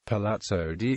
Palazzo dei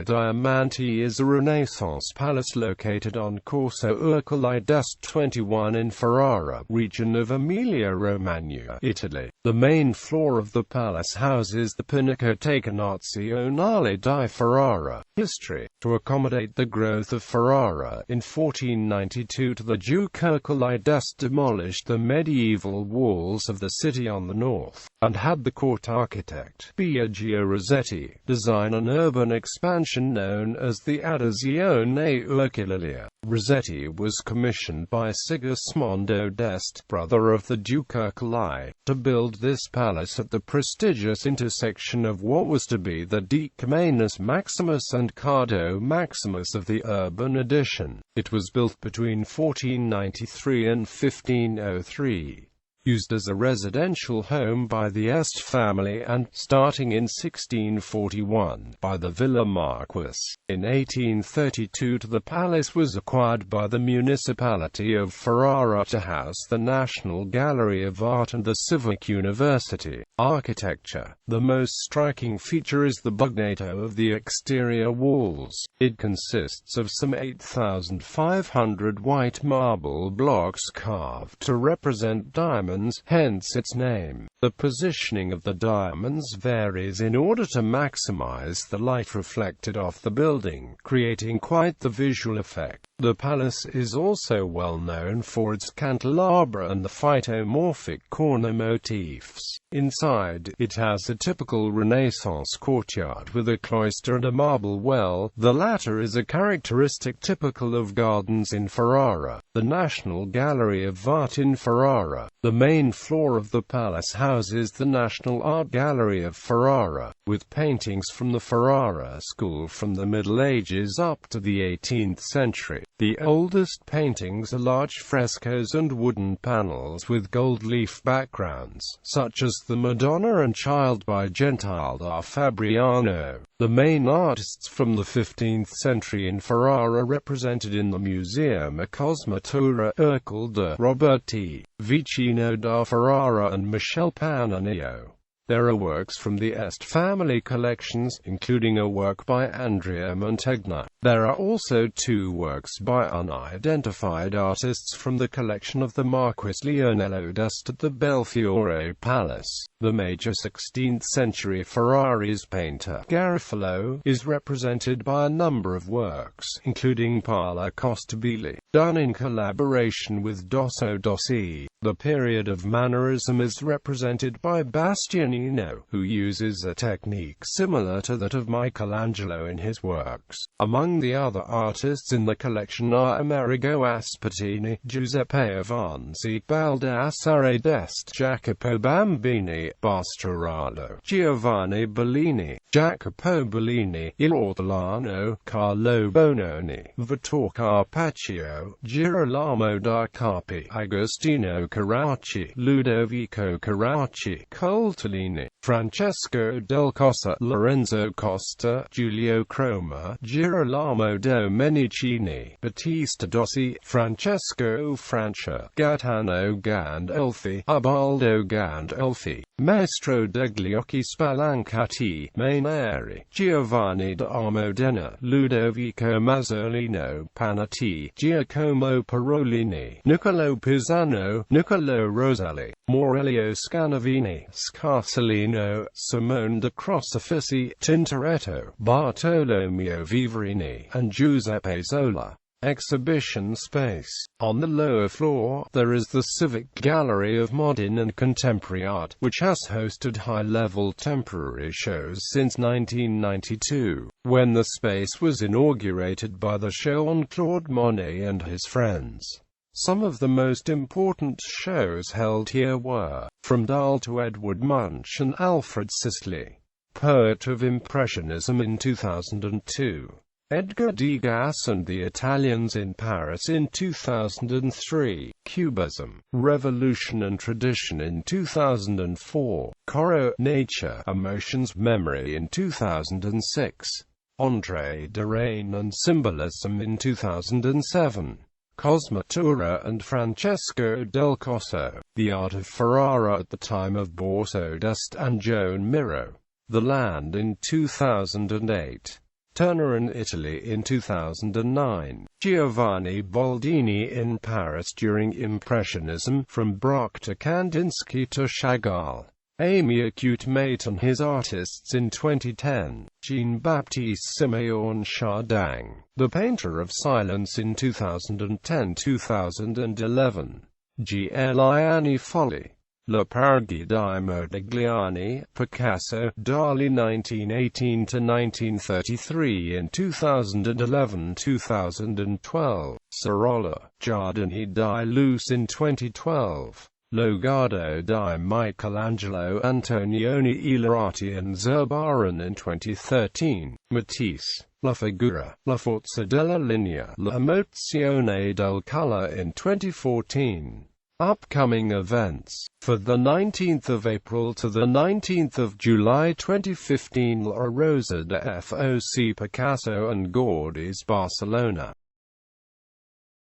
Diamanti is a Renaissance palace located on Corso Ercole I 21 in Ferrara, region of Emilia Romagna, Italy. The main floor of the palace houses the Pinacoteca Nazionale di Ferrara. History. To accommodate the growth of Ferrara, in 1492 the Duke Ercole I demolished the medieval walls of the city on the north, and had the court architect, Biagio Rossetti, design an urban expansion known as the Adesione Ercole. Rossetti was commissioned by Sigismondo d'Este, brother of the Duke Ercole I, to build this palace at the prestigious intersection of what was to be the Dique Manus Maximus and Cardo Maximus of the urban addition. It was built between 1493 and 1503. Used as a residential home by the Este family and, starting in 1641, by the Villa Marquis. In 1832 the palace was acquired by the municipality of Ferrara to house the National Gallery of Art and the Civic University. Architecture. The most striking feature is the bugnato of the exterior walls. It consists of some 8,500 white marble blocks carved to represent diamonds, hence its name. The positioning of the diamonds varies in order to maximize the light reflected off the building, creating quite the visual effect. The palace is also well known for its candelabra and the phytomorphic corner motifs. Inside, it has a typical Renaissance courtyard with a cloister and a marble well. The latter is a characteristic typical of gardens in Ferrara. The National Gallery of Art in Ferrara. The main floor of the palace houses the National Art Gallery of Ferrara, with paintings from the Ferrara school from the Middle Ages up to the 18th century. The oldest paintings are large frescoes and wooden panels with gold leaf backgrounds, such as the Madonna and Child by Gentile da Fabriano. The main artists from the 15th century in Ferrara represented in the museum are Corso Ercole I, Roberti, Vicino da Ferrara and Michele Pannonio. There are works from the Este family collections, including a work by Andrea Mantegna. There are also two works by unidentified artists from the collection of the Marquis Leonello d'Este at the Belfiore Palace. The major 16th-century Ferrarese painter, Garofalo, is represented by a number of works, including Parla Costabile, done in collaboration with Dosso Dossi. The period of Mannerism is represented by Bastianino, who uses a technique similar to that of Michelangelo in his works. Among the other artists in the collection are Amerigo Aspettini, Giuseppe Avanzi, Baldassare d'Este, Jacopo Bambini, Bastarano, Giovanni Bellini, Jacopo Bellini, Il Ortolano, Carlo Bononi, Vittor Carpaccio, Girolamo da Carpi, Agostino Carracci, Ludovico Carracci, Coltellini, Francesco del Cossa, Lorenzo Costa, Giulio Croma, Girolamo Domenicini, Battista Dossi, Francesco Francia, Gaetano Gandolfi, Ubaldo Gandolfi, Maestro degli Occhi Spalancati, Maineri, Giovanni da Modena, Ludovico Mazzolino, Panatti, Giacomo Parolini, Niccolò Pisano, Niccolò Roselli, Morelio Scanavini, Scarsellino, Simone de Crocifissi, Tintoretto, Bartolomeo Vivarini, and Giuseppe Zola. Exhibition space. On the lower floor, there is the Civic Gallery of Modern and Contemporary Art, which has hosted high-level temporary shows since 1992, when the space was inaugurated by the show on Claude Monet and his friends. Some of the most important shows held here were, From Dahl to Edward Munch and Alfred Sisley, Poet of Impressionism in 2002. Edgar Degas and the Italians in Paris in 2003, Cubism, Revolution and Tradition in 2004, Corot, Nature, Emotions, Memory in 2006, André Derain and Symbolism in 2007, Cosmatura and Francesco del Cosso, The Art of Ferrara at the time of Borso d'Este and Joan Miro. The Land in 2008. Turner in Italy in 2009. Giovanni Boldini in Paris during Impressionism, from Braque to Kandinsky to Chagall. Amy Acute Maton his artists in 2010. Jean-Baptiste Siméon Chardin, The Painter of Silence in 2010-2011. Giuliani Folli. La Parigi di Modigliani, Picasso, Dali 1918-1933 in 2011-2012. Sorolla, Giardini di Luce in 2012. Logardo di Michelangelo Antonioni Ilarati and Zurbaran in 2013. Matisse, La Figura, La Forza della Linea, La Emozione del Color in 2014. Upcoming events. For the 19th of April to the 19th of July 2015, La Rosa de Foc Picasso and Gaudí's Barcelona.